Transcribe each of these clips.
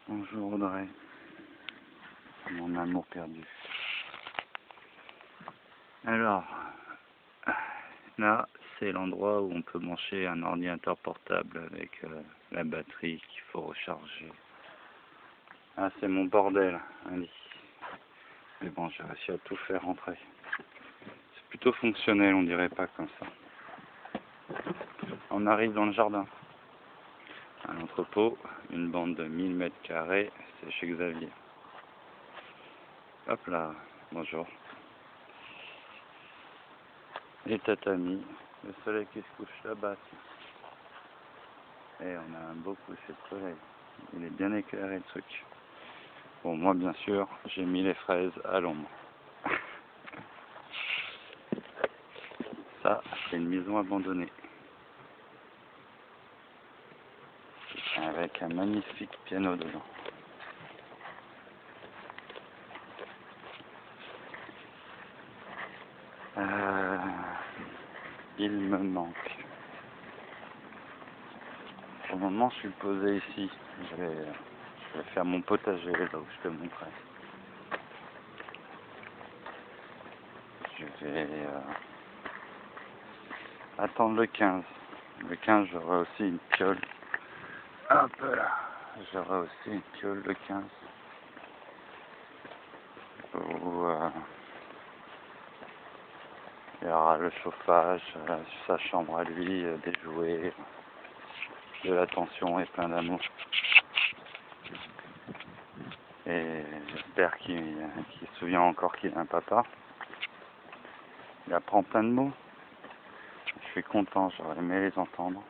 Bonjour Audrey, mon amour perdu. Alors, là, c'est l'endroit où on peut brancher un ordinateur portable avec la batterie qu'il faut recharger. Ah, c'est mon bordel, un lit. Mais bon, j'ai réussi à tout faire rentrer. C'est plutôt fonctionnel, on dirait pas comme ça. On arrive dans le jardin. Un entrepôt, une bande de 1000 mètres carrés, c'est chez Xavier. Hop là, bonjour. Les tatamis, le soleil qui se couche là-bas. Et on a un beau coucher de soleil. Il est bien éclairé le truc. Bon, moi bien sûr, j'ai mis les fraises à l'ombre. Ça, c'est une maison abandonnée. Avec un magnifique piano dedans. Il me manque. Pour le moment, je suis posé ici. Je vais faire mon potager là où je te montrais. Je vais attendre le 15. Le 15, j'aurai aussi une piole. Hop là. J'aurai aussi une piole le 15. Où il y aura le chauffage, sa chambre à lui, des jouets, de l'attention et plein d'amour. Et j'espère qu'il se souvient encore qu'il a un papa. Il apprend plein de mots. Je suis content, j'aurais aimé les entendre.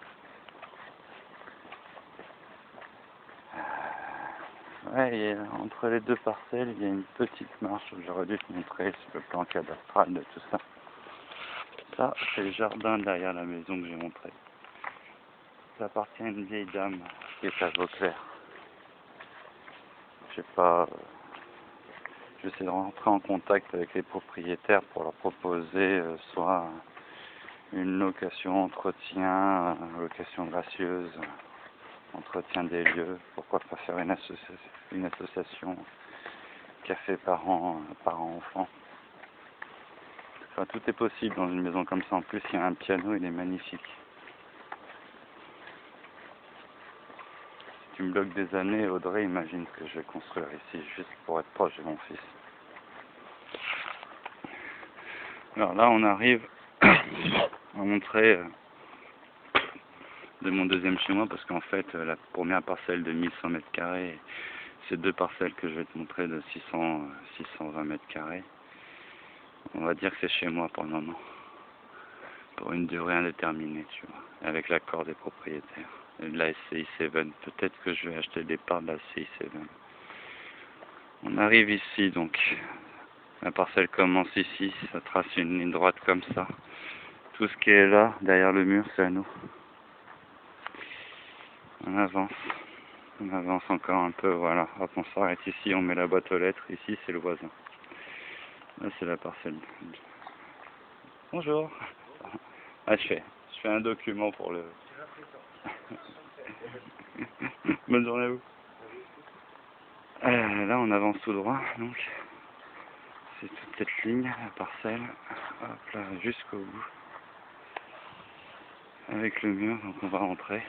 Ouais, et entre les deux parcelles, il y a une petite marche où j'aurais dû te montrer sur le plan cadastral de tout ça. Ça, c'est le jardin derrière la maison que j'ai montré. Ça appartient à une vieille dame qui est à Vauclair. Je sais pas. J'essaie de rentrer en contact avec les propriétaires pour leur proposer soit une location entretien, location gracieuse, entretien des lieux, pourquoi pas faire une association café parents-enfants. Enfin, tout est possible dans une maison comme ça. En plus, il y a un piano, il est magnifique. Si tu me bloques des années, Audrey, imagine que je vais construire ici juste pour être proche de mon fils. Alors là, on arrive à montrer de mon deuxième chez moi, parce qu'en fait, la première parcelle de 1100 mètres carrés, c'est deux parcelles que je vais te montrer de 620 mètres carrés. On va dire que c'est chez moi pour le moment, pour une durée indéterminée, tu vois, avec l'accord des propriétaires et de la SCI 7. Peut-être que je vais acheter des parts de la SCI 7. On arrive ici, donc la parcelle commence ici, ça trace une ligne droite comme ça. Tout ce qui est là, derrière le mur, c'est à nous. On avance encore un peu, voilà. Hop, on s'arrête ici, on met la boîte aux lettres. Ici, c'est le voisin. Là, c'est la parcelle. Bonjour. Ah, je fais un document pour le... Bonne journée à vous. Là, on avance tout droit, donc. C'est toute cette ligne, la parcelle. Hop là, jusqu'au bout. Avec le mur, donc on va rentrer.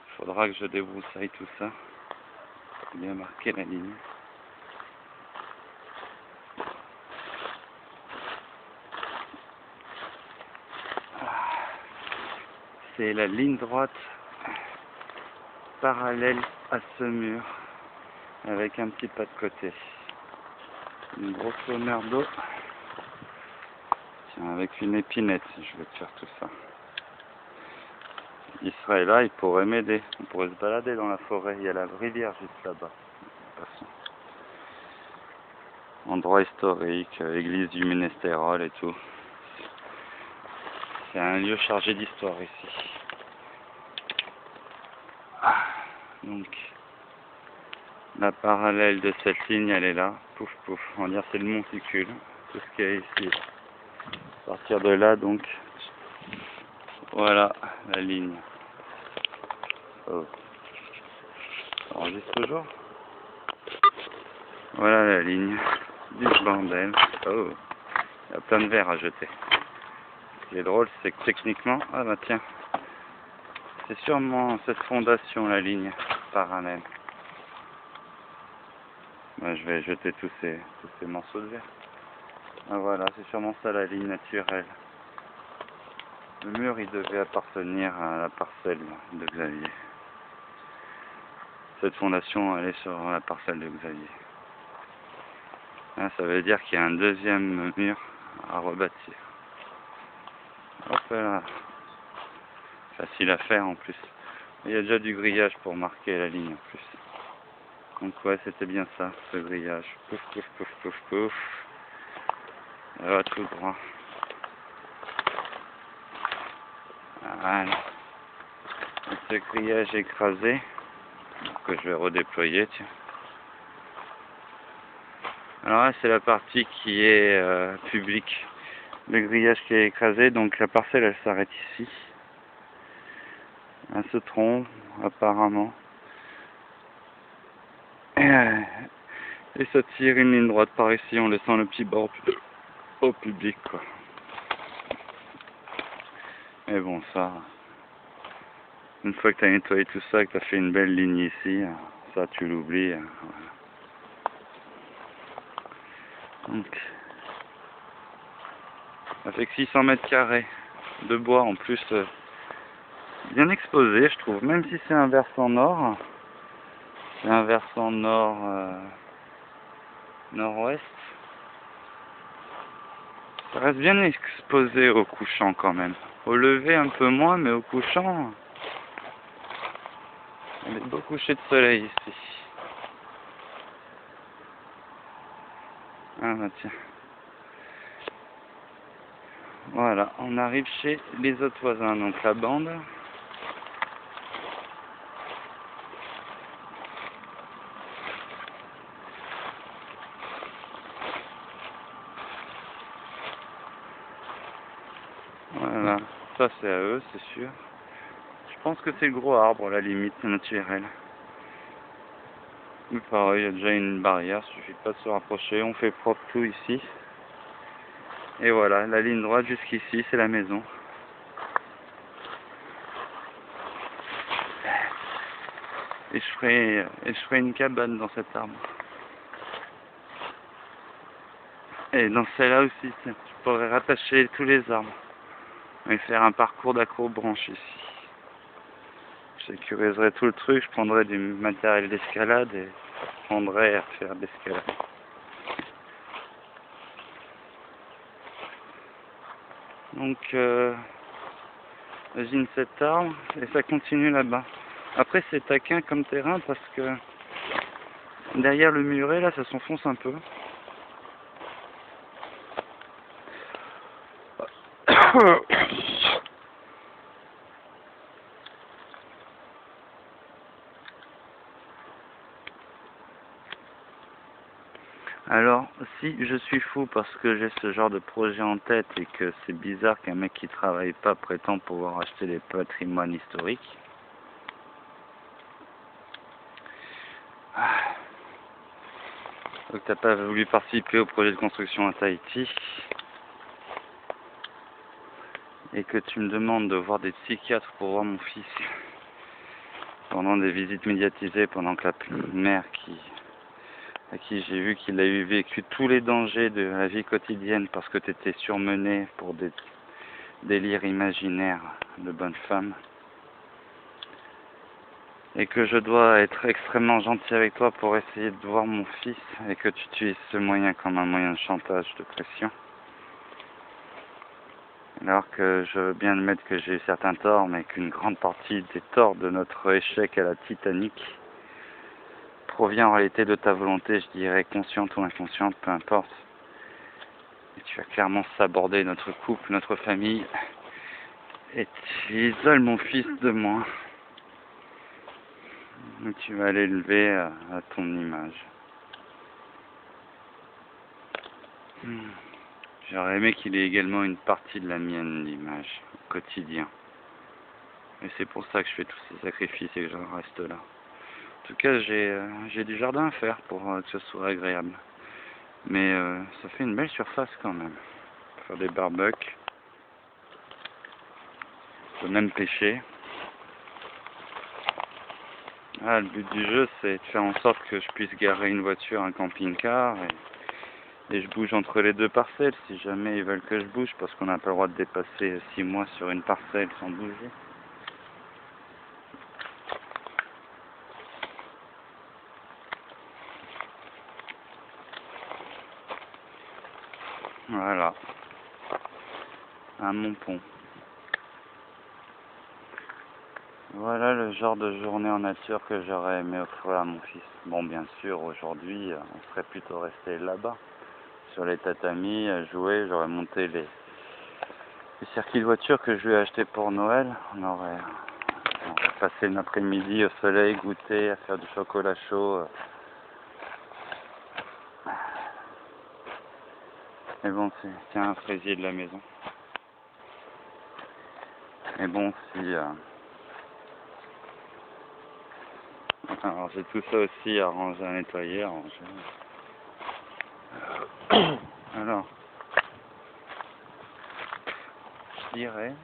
Il faudra que je débroussaille tout ça. Bien marquer la ligne. C'est la ligne droite parallèle à ce mur avec un petit pas de côté. Une grosse mer d'eau. Tiens, avec une épinette, je vais te faire tout ça. Il serait là, il pourrait m'aider. On pourrait se balader dans la forêt. Il y a la rivière juste là-bas. Endroit historique, église du Ménestérol et tout. C'est un lieu chargé d'histoire ici. Donc, la parallèle de cette ligne, elle est là. Pouf, pouf. On va dire c'est le monticule. Tout ce qu'il y a ici. À partir de là, donc, voilà la ligne. Oh. Ça enregistre toujours. Voilà la ligne du bordel. Oh, il y a plein de verres à jeter. Ce qui est drôle, c'est que techniquement, ah bah tiens, c'est sûrement cette fondation, la ligne parallèle. Bah, je vais jeter tous ces morceaux de verre. Ah voilà, c'est sûrement ça la ligne naturelle. Le mur, il devait appartenir à la parcelle de Xavier. Cette fondation, elle est sur la parcelle de Xavier. Là, ça veut dire qu'il y a un deuxième mur à rebâtir. Hop là. Facile à faire en plus. Il y a déjà du grillage pour marquer la ligne en plus. Donc ouais, c'était bien ça, ce grillage. Pouf, pouf, pouf, pouf, pouf. Ça va tout droit. Voilà. Et ce grillage écrasé, que je vais redéployer, tiens. Alors là, c'est la partie qui est publique. Le grillage qui est écrasé, donc la parcelle, elle s'arrête ici. À ce tronc, apparemment. Et ça tire une ligne droite par ici en laissant le petit bord au public, quoi. Mais bon, ça, une fois que tu as nettoyé tout ça, que tu as fait une belle ligne ici, ça tu l'oublies. Voilà. Donc, ça fait que 600 mètres carrés de bois en plus, bien exposé, je trouve. Même si c'est un versant nord, c'est un versant nord-ouest. Ça reste bien exposé au couchant quand même. Au lever un peu moins, mais au couchant, il y a des beaux couchers de soleil ici. Ah bah tiens. Voilà, on arrive chez les autres voisins, donc la bande. Voilà, ça c'est à eux, c'est sûr. Je pense que c'est le gros arbre, la limite naturelle. Mais pareil, il y a déjà une barrière, il suffit pas de se rapprocher, on fait propre tout ici. Et voilà, la ligne droite jusqu'ici, c'est la maison. Et je ferai une cabane dans cet arbre. Et dans celle-là aussi, tiens, je pourrais rattacher tous les arbres. Et faire un parcours d'accrobranche ici. Je sécuriserai tout le truc, je prendrai du matériel d'escalade et j'apprendrai à faire de l'escalade. Donc, imagine cet arbre et ça continue là-bas. Après, c'est taquin comme terrain parce que derrière le muret, là, ça s'enfonce un peu. Alors, si je suis fou parce que j'ai ce genre de projet en tête et que c'est bizarre qu'un mec qui travaille pas prétend pouvoir acheter des patrimoines historiques. Donc t'as pas voulu participer au projet de construction à Tahiti et que tu me demandes de voir des psychiatres pour voir mon fils pendant des visites médiatisées, pendant que la mère à qui j'ai vu qu'il a eu vécu tous les dangers de la vie quotidienne parce que tu étais surmené pour des délires imaginaires de bonne femme. Et que je dois être extrêmement gentil avec toi pour essayer de voir mon fils et que tu utilises ce moyen comme un moyen de chantage, de pression. Alors que je veux bien admettre que j'ai eu certains torts, mais qu'une grande partie des torts de notre échec à la Titanic provient en réalité de ta volonté, je dirais consciente ou inconsciente, peu importe. Et tu vas clairement saborder notre couple, notre famille, et tu isoles mon fils de moi. Et tu vas l'élever à ton image. J'aurais aimé qu'il ait également une partie de la mienne, l'image, au quotidien. Et c'est pour ça que je fais tous ces sacrifices et que j'en reste là. En tout cas, j'ai du jardin à faire pour que ce soit agréable. Mais ça fait une belle surface quand même. Pour faire des barbecues. On peut même pêcher. Ah, le but du jeu, c'est de faire en sorte que je puisse garer une voiture, un camping-car, et je bouge entre les deux parcelles, si jamais ils veulent que je bouge, parce qu'on n'a pas le droit de dépasser 6 mois sur une parcelle sans bouger. Voilà, à mon pont. Voilà le genre de journée en nature que j'aurais aimé offrir à mon fils. Bon, bien sûr, aujourd'hui, on serait plutôt resté là-bas, sur les tatamis, à jouer. J'aurais monté les circuits de voiture que je lui ai acheté pour Noël. On aurait passé une après-midi au soleil, goûter, à faire du chocolat chaud. Mais bon, c'est un fraisier de la maison. Mais bon, si... alors j'ai tout ça aussi à ranger, à nettoyer, à ranger. Alors, je dirais...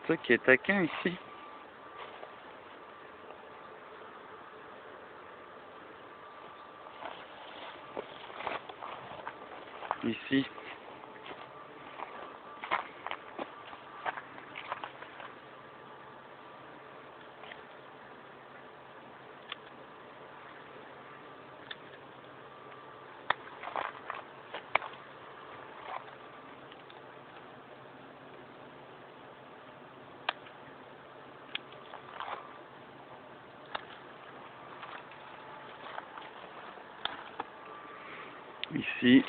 Toi qui es taquin ici. Ici. Ici.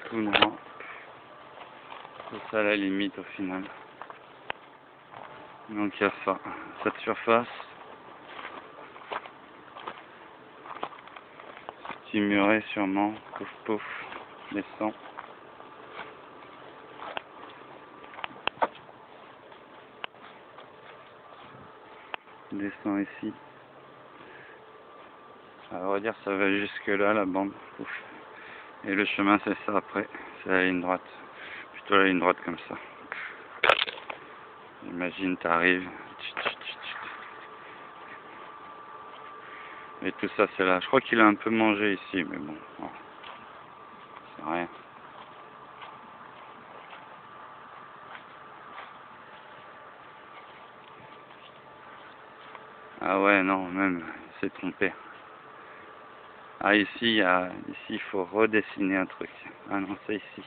Tout droit. C'est ça la limite au final. Donc il y a ça. Cette surface. Petit muret sûrement. Pouf pouf. Descend. Descend ici. On va dire ça va jusque là la bande. Ouf. Et le chemin c'est ça après. C'est la ligne droite. Plutôt la ligne droite comme ça. Imagine t'arrives. Et tout ça c'est là. Je crois qu'il a un peu mangé ici mais bon. C'est rien. Ah ouais non même il s'est trompé. Ah ici il faut redessiner un truc. Ah non c'est ici.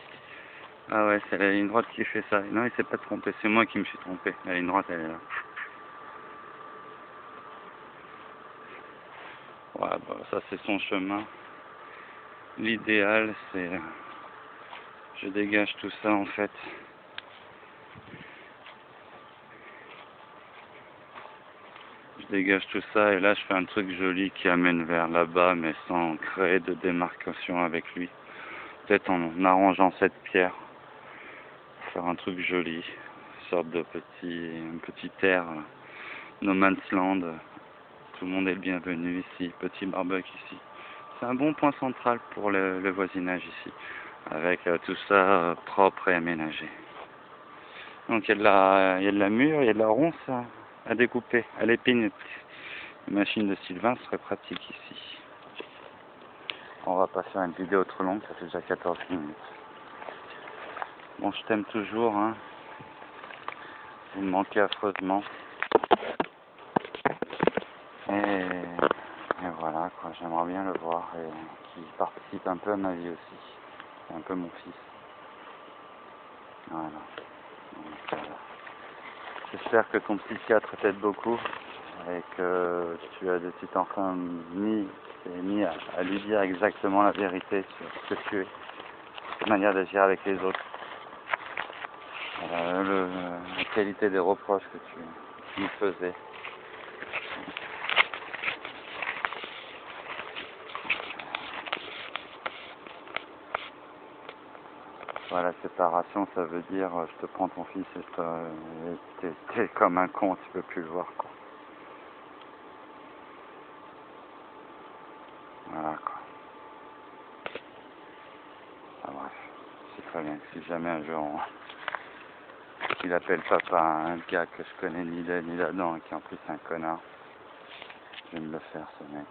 Ah ouais c'est la ligne droite qui fait ça. Non il s'est pas trompé, c'est moi qui me suis trompé. La ligne droite elle est là. Ouais bah ça c'est son chemin. L'idéal c'est je dégage tout ça en fait. Je dégage tout ça et là je fais un truc joli qui amène vers là-bas mais sans créer de démarcation avec lui. Peut-être en arrangeant cette pierre. Faire un truc joli. Une sorte de petit terre. No Man's Land. Tout le monde est le bienvenu ici. Petit barbecue ici. C'est un bon point central pour le voisinage ici. Avec tout ça propre et aménagé. Donc il y a de la mûre, il y a de la ronce à découper, à l'épine. Une machine de Sylvain serait pratique ici. On va pas faire une vidéo trop longue, ça fait déjà 14 minutes. Bon, je t'aime toujours, hein. Vous me manquez affreusement. Et voilà, quoi. J'aimerais bien le voir et qu'il participe un peu à ma vie aussi. C'est un peu mon fils. Voilà. Donc, j'espère que ton psychiatre t'aide beaucoup et que tu t'en mis à lui dire exactement la vérité sur ce que tu es, ta manière d'agir avec les autres, la qualité des reproches que tu me faisais. Voilà, la séparation, ça veut dire je te prends ton fils et t'es comme un con, tu peux plus le voir, quoi. Ah bref, c'est très bien. Si jamais un jour il appelle papa un gars que je connais ni là ni là-dedans et qui en plus est un connard, je vais me le faire ce mec.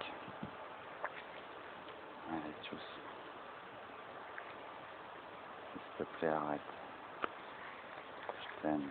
Allez, tchuss. S'il te plaît, arrête. Je t'aime.